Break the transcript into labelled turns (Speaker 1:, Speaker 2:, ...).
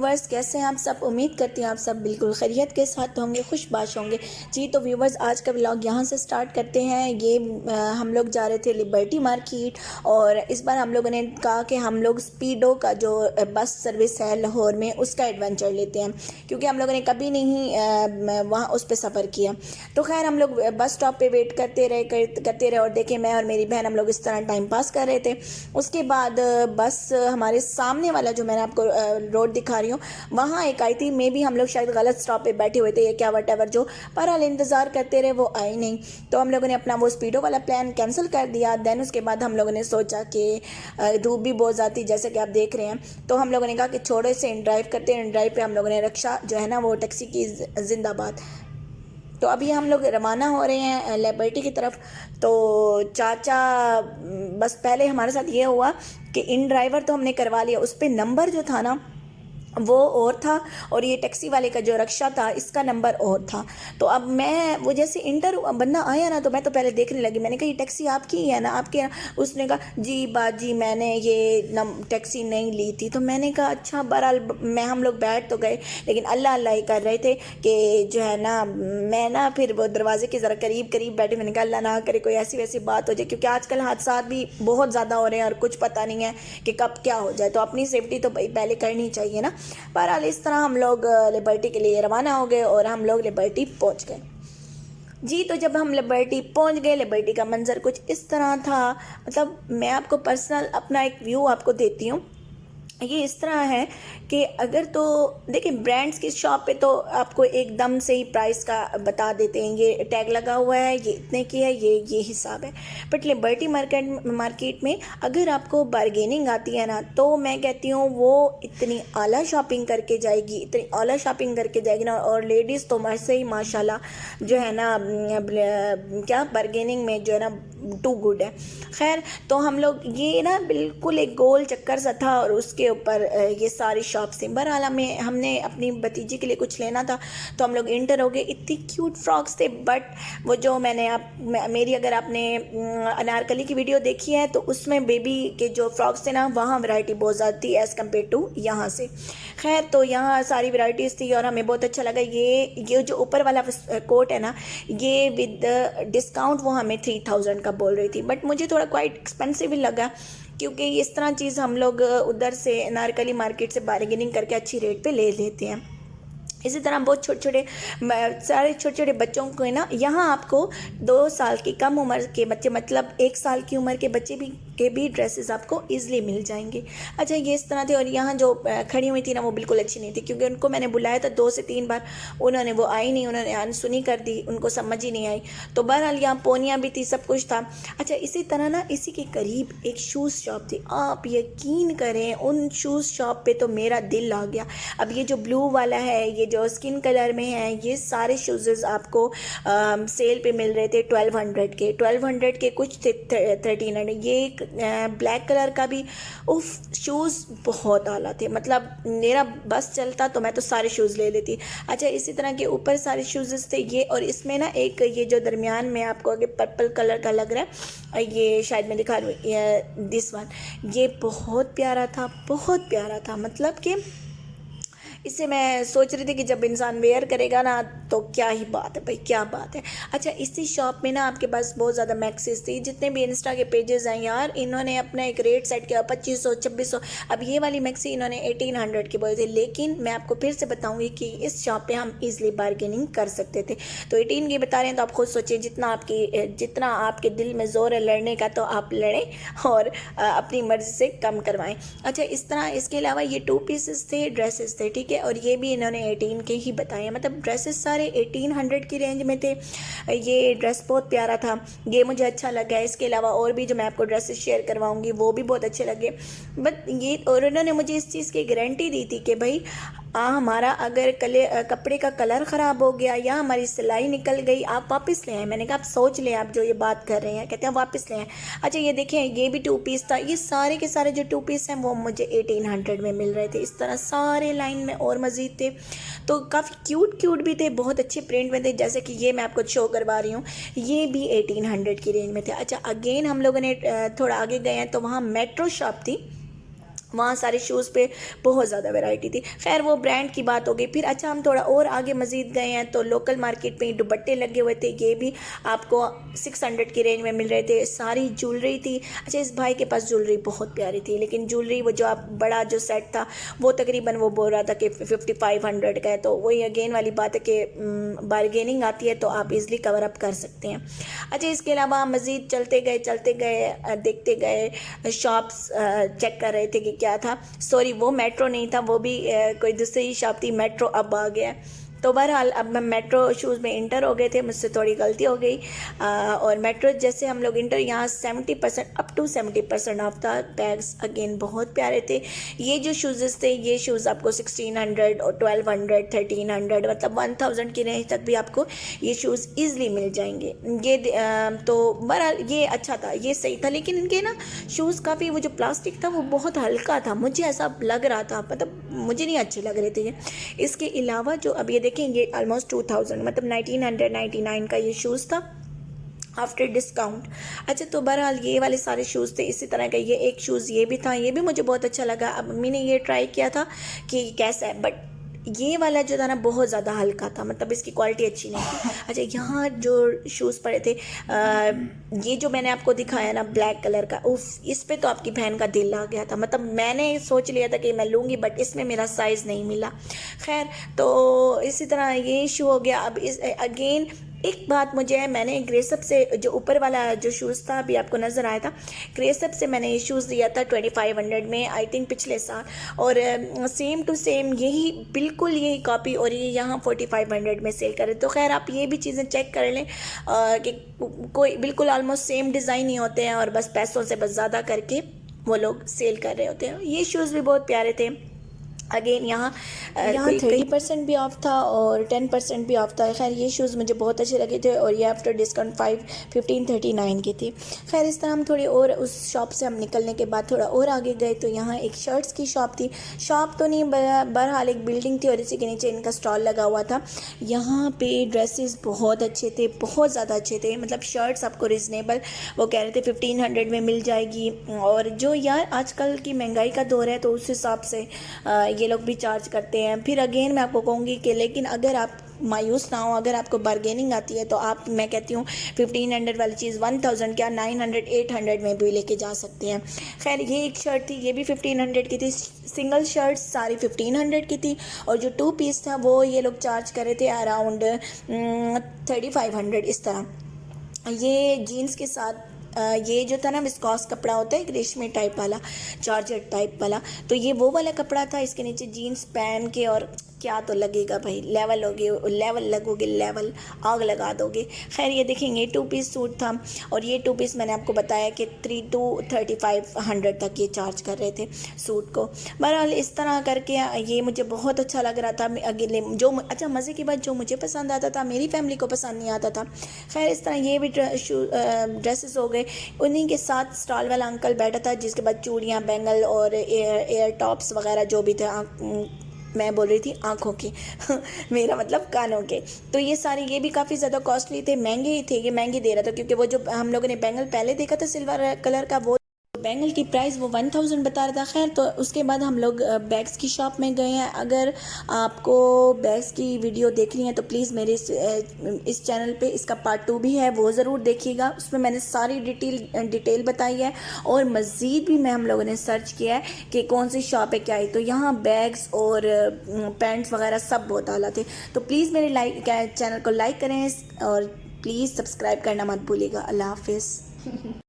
Speaker 1: Viewers, कैसे हैं आप सब। उम्मीद करती हैं आप सब बिल्कुल खैरियत के साथ होंगे, खुशबाश होंगे। जी तो व्यूवर्स, आज का व्लॉग यहाँ से स्टार्ट करते हैं। ये हम लोग जा रहे थे लिबर्टी मार्केट और इस बार हम लोगों ने कहा कि हम लोग स्पीडो का जो बस सर्विस है लाहौर में उसका एडवेंचर लेते हैं, क्योंकि हम लोगों ने कभी नहीं वहाँ उस पर सफ़र किया। तो खैर हम लोग बस स्टॉप पे वेट करते रहे और देखें मैं और मेरी बहन हम लोग इस तरह टाइम पास कर रहे थे। उसके बाद बस हमारे सामने वाला जो मैंने आपको रोड दिखा रही हूँ वहाँ एक आई थी। मे भी हम लोग शायद गलत स्टॉप पे बैठे हुए थे या क्या वटेवर, जो पर हाल इंतज़ार करते रहे वो आई नहीं। तो हम लोगों ने अपना वो स्पीडो वाला प्लान कैंसिल कर दिया। देन उसके बाद हम लोगों ने सोचा कि धूप भी बहुत ज़्यादा जैसे कि आप देख रहे हैं, तो हम लोगों ने कहा कि छोड़ो से इन ड्राइव करते हैं। इन ड्राइव पे हम लोगों ने रक्षा जो है ना वो टैक्सी की जिंदाबाद। तो अभी हम लोग रवाना हो रहे हैं लिबर्टी की तरफ। तो चाचा बस पहले हमारे साथ ये हुआ कि इन ड्राइवर तो हमने करवा लिया, उस पर नंबर जो था ना वो और था और ये टैक्सी वाले का जो रक्षा था इसका नंबर और था। तो अब मैं वो जैसे इंटर बंदा आया ना तो मैं तो पहले देखने लगी। मैंने कहा ये टैक्सी आपकी ही है ना, आपके है ना? उसने कहा जी बाजी मैंने ये टैक्सी नहीं ली थी। तो मैंने कहा अच्छा। बहरहाल मैं हम लोग बैठ तो गए, लेकिन अल्लाह अल्लाह ही कर रहे थे कि जो है ना मैं ना फिर वो दरवाजे के ज़रा करीब बैठे। मैंने कहा अल्लाह ना करे कोई ऐसी वैसी बात हो जाए, क्योंकि आजकल हादसा भी बहुत ज़्यादा हो रहे हैं और कुछ पता नहीं है कि कब क्या हो जाए। तो अपनी सेफ्टी तो भाई पहले करनी चाहिए ना। बहरहाल इस तरह हम लोग लिबर्टी के लिए रवाना हो गए और हम लोग लिबर्टी पहुंच गए। जी तो जब हम लिबर्टी पहुंच गए, लिबर्टी का मंजर कुछ इस तरह था। मतलब मैं आपको पर्सनल अपना एक व्यू आपको देती हूँ। ये इस तरह है कि अगर तो देखिए ब्रांड्स की शॉप पे तो आपको एकदम से ही प्राइस का बता देते हैं, ये टैग लगा हुआ है, ये इतने की है, ये हिसाब है। बट लिबर्टी मार्केट में अगर आपको बार्गेनिंग आती है ना, तो मैं कहती हूँ वो इतनी आला शॉपिंग करके जाएगी, इतनी आला शॉपिंग करके जाएगी ना। और लेडीज़ तो वैसे ही माशाल्लाह जो है ना क्या बार्गेनिंग में जो है ना टू गुड है। खैर तो हम लोग ये ना बिल्कुल एक गोल चक्कर सा था और उसके ऊपर ये सारी शॉप्स थी। बहरहाल में हमने अपनी भतीजी के लिए कुछ लेना था तो हम लोग इंटर हो गए। इतनी क्यूट फ्रॉक्स थे, बट वो जो मेरी अगर आपने अनारकली की वीडियो देखी है तो उसमें बेबी के जो फ्रॉक्स थे ना वहाँ वैरायटी बहुत ज़्यादा थी एज़ कम्पेयर टू यहाँ से। खैर तो यहाँ सारी वैरायटीज़ थी और हमें बहुत अच्छा लगा। ये जो ऊपर वाला कोट है ना, ये विद डिस्काउंट वो हमें 3000 का बोल रही थी, बट मुझे थोड़ा क्वाइट एक्सपेंसिव लगा, क्योंकि इस तरह चीज़ हम लोग उधर से अनारकली मार्केट से बार्गेनिंग करके अच्छी रेट पे ले लेते हैं। इसी तरह बहुत सारे छोटे छोटे बच्चों को है ना, यहाँ आपको 2 साल की कम उम्र के बच्चे मतलब 1 साल की उम्र के बच्चे के भी ड्रेसेस आपको ईजिली मिल जाएंगे। अच्छा ये इस तरह थे। और यहाँ जो खड़ी हुई थी ना वो बिल्कुल अच्छी नहीं थी, क्योंकि उनको मैंने बुलाया था 2 से 3 बार, उन्होंने वो आई नहीं, उन्होंने अनसुनी कर दी, उनको समझ ही नहीं आई। तो बहरहाल यहाँ पोनियाँ भी थी, सब कुछ था। अच्छा इसी तरह ना इसी के करीब एक शूज़ शॉप थी। आप यकीन करें उन शूज़ शॉप पे तो मेरा दिल आ गया। अब ये जो ब्लू वाला है, ये जो स्किन कलर में है, ये सारे शूज़ आपको सेल पे मिल रहे थे 1200 के कुछ थे 1300। ये एक ब्लैक कलर का भी उफ शूज़ बहुत आला थे। मतलब मेरा बस चलता तो मैं तो सारे शूज़ ले लेती। अच्छा इसी तरह के ऊपर सारे शूज़ थे ये, और इसमें ना एक ये जो दरमियान में आपको आगे पर्पल कलर का लग रहा है, ये शायद मैं दिखा रही हूँ दिस वन, ये बहुत प्यारा था, बहुत प्यारा था। मतलब कि इससे मैं सोच रही थी कि जब इंसान वेयर करेगा ना तो क्या ही बात है भाई, क्या बात है। अच्छा इसी शॉप में ना आपके पास बहुत ज़्यादा मैक्सीज थी। जितने भी इंस्टा के पेजेस हैं यार, इन्होंने अपना एक रेट सेट किया 2500 2600। अब ये वाली मैक्सी इन्होंने 1800 की बोली थी, लेकिन मैं आपको फिर से बताऊंगी कि इस शॉप पे हम इजीली बार्गेनिंग कर सकते थे। तो 18 की बता रहे हैं तो आप खुद सोचिए, जितना आपके दिल में जोर है लड़ने का तो आप लड़ें और अपनी मर्जी से कम करवाएं। अच्छा इस तरह इसके अलावा ये 2 पीसेस थे, ड्रेसेस थे, ठीक है। और ये भी इन्होंने 18 के ही बताए, मतलब ड्रेसेस सारे 1800 की रेंज में थे। ये ड्रेस बहुत प्यारा था, ये मुझे अच्छा लगा। इसके अलावा और भी जो मैं आपको ड्रेसेस शेयर करवाऊंगी वो भी बहुत अच्छे लगे। बट ये और उन्होंने मुझे इस चीज़ की गारंटी दी थी कि भाई हमारा अगर कपड़े का कलर ख़राब हो गया या हमारी सिलाई निकल गई आप वापस ले आए। मैंने कहा आप सोच लें, आप जो ये बात कर रहे हैं, कहते हैं वापस ले आए। अच्छा ये देखें ये भी 2 पीस था। ये सारे के सारे जो 2 पीस हैं वो मुझे 1800 में मिल रहे थे। इस तरह सारे लाइन में और मज़ीद थे, तो काफ़ी क्यूट भी थे, बहुत अच्छे प्रिंट में थे। जैसे कि ये मैं आपको शो करवा रही हूँ, ये भी 1800 की रेंज में थे। अच्छा अगेन हम लोगों ने थोड़ा आगे गए हैं तो वहाँ मेट्रो शॉप थी वहाँ सारे शूज़ पे बहुत ज़्यादा वैरायटी थी। खैर वो ब्रांड की बात हो गई। फिर अच्छा हम थोड़ा और आगे मज़ीद गए हैं तो लोकल मार्केट में दुपट्टे लगे हुए थे, ये भी आपको 600 की रेंज में मिल रहे थे। सारी ज्वेलरी थी। अच्छा इस भाई के पास ज्वेलरी बहुत प्यारी थी, लेकिन ज्वेलरी वो जो आप बड़ा जो सेट था वो तकरीबन वो बोल रहा था कि 5500 का है। तो वही अगेन वाली बात है कि बारगेनिंग आती है तो आप इज़िली कवर अप कर सकते हैं। अच्छा इसके अलावा मज़ीद चलते गए देखते गए, शॉप्स चेक कर रहे थे कि क्या था। सॉरी वो मेट्रो नहीं था, वो भी कोई दूसरी शॉप थी। मेट्रो अब आ गया। तो बहरहाल अब मैं मेट्रो शूज़ में इंटर हो गए थे, मुझसे थोड़ी गलती हो गई। और मेट्रो जैसे हम लोग इंटर, यहाँ 70% अप टू 70% ऑफ था। बैग्स अगेन बहुत प्यारे थे। ये जो शूज़ थे ये शूज़ आपको 1600 और 1200 1300 मतलब 1000 की रेंज तक भी आपको ये शूज़ ईज़िली मिल जाएंगे। ये तो बहरहाल ये अच्छा था, ये सही था। लेकिन इनके ना शूज़ काफ़ी, वो जो प्लास्टिक था वो बहुत हल्का था, मुझे ऐसा लग रहा था, मतलब मुझे नहीं अच्छे लग रहे थे ये। इसके अलावा जो अब ये देखें ये ऑलमोस्ट 2000 मतलब 1999 का ये शूज़ था आफ्टर डिस्काउंट। अच्छा तो बहरहाल ये वाले सारे शूज़ थे। इसी तरह का ये एक शूज़ ये भी था, ये भी मुझे बहुत अच्छा लगा। अब मम्मी ने ये ट्राई किया था कि कैसा है, बट ये वाला जो था ना बहुत ज़्यादा हल्का था, मतलब इसकी क्वालिटी अच्छी नहीं थी। अच्छा यहाँ जो शूज़ पड़े थे, ये जो मैंने आपको दिखाया ना ब्लैक कलर का, उफ इस पे तो आपकी बहन का दिल आ गया था। मतलब मैंने सोच लिया था कि मैं लूँगी, बट इसमें मेरा साइज़ नहीं मिला। खैर तो इसी तरह ये इशू हो गया। अब इस अगेन एक बात मुझे है, मैंने ग्रेसअप से जो ऊपर वाला जो शूज़ था अभी आपको नज़र आया था, ग्रेसअप से मैंने ये शूज़ लिया था 2500 में आई थिंक पिछले साल। और सेम टू सेम यही बिल्कुल यही कॉपी, और ये यहाँ 4500 में सेल करें। तो खैर आप ये भी चीज़ें चेक कर लें कि कोई बिल्कुल ऑलमोस्ट सेम डिज़ाइन ही होते हैं, और बस पैसों से बस ज़्यादा करके वो लोग सेल कर रहे होते हैं। ये शूज़ भी बहुत प्यारे थे। अगेन यहाँ 30% भी ऑफ था और 10% भी ऑफ था। खैर ये शूज़ मुझे बहुत अच्छे लगे थे, और ये आफ्टर डिस्काउंट 1539 की थी। खैर इस तरह हम थोड़ी और उस शॉप से हम निकलने के बाद थोड़ा और आगे गए तो यहाँ एक शर्ट्स की शॉप थी। शॉप तो नहीं, बहरहाल एक बिल्डिंग थी और इसी के नीचे इनका स्टॉल लगा हुआ था। यहाँ पे ड्रेसेस बहुत अच्छे थे, बहुत ज़्यादा अच्छे थे। मतलब शर्ट्स आपको रिजनेबल, वो कह रहे थे 1500 में मिल जाएगी। और जो यार आजकल की महंगाई का दौर है तो उस हिसाब से ये लोग भी चार्ज करते हैं। फिर अगेन मैं आपको कहूँगी कि लेकिन अगर आप मायूस ना हो, अगर आपको बार्गेनिंग आती है तो आप, मैं कहती हूँ 1500 वाली चीज़ 1000 क्या 900 800 में भी लेके जा सकते हैं। खैर ये एक शर्ट थी, ये भी 1500 की थी। सिंगल शर्ट सारी 1500 की थी, और जो 2 पीस था वो ये लोग चार्ज कर रहे थे अराउंड 3500 इस तरह। ये जीन्स के साथ ये जो था ना विस्कॉस कपड़ा होता है, एक रेशमी टाइप वाला, जॉर्जेट टाइप वाला, तो ये वो वाला कपड़ा था। इसके नीचे जीन्स पहन के, और क्या तो लगेगा भाई, लेवल लगोगे, लेवल आग लगा दोगे। खैर ये देखेंगे 2 पीस सूट था, और ये 2 पीस मैंने आपको बताया कि 3 to 3500 तक ये चार्ज कर रहे थे सूट को। बहरहाल इस तरह करके ये मुझे बहुत अच्छा लग रहा था। अगले जो अच्छा मज़े की बात, जो मुझे पसंद आता था मेरी फैमिली को पसंद नहीं आता था। खैर इस तरह ये भी ड्रेसेस हो गए। उन्हीं के साथ स्टॉल वाला अंकल बैठा था, जिसके बाद चूड़ियाँ, बैंगल और एयर टॉप्स वगैरह जो भी थे, मैं बोल रही थी आँखों के मेरा मतलब कानों के। तो ये सारे, ये भी काफ़ी ज़्यादा कॉस्टली थे, महंगे ही थे। ये महंगे दे रहा था क्योंकि वो जो हम लोगों ने बैंगल पहले देखा था सिल्वर कलर का, वो बैंगल की प्राइस वो 1000 बता रहा था। खैर तो उसके बाद हम लोग बैग्स की शॉप में गए हैं। अगर आपको बैग्स की वीडियो देखनी है तो प्लीज़ मेरे इस चैनल पे इसका पार्ट 2 भी है, वो ज़रूर देखिएगा। उसमें मैंने सारी डिटेल बताई है, और मज़ीद भी हम लोगों ने सर्च किया है कि कौन सी शॉप है क्या है। तो यहाँ बैग्स और पैंट्स वगैरह सब बहुत आला थे। तो प्लीज़ मेरे चैनल को लाइक करें, और प्लीज़ सब्सक्राइब करना मत भूलिएगा। अल्लाह हाफिज़।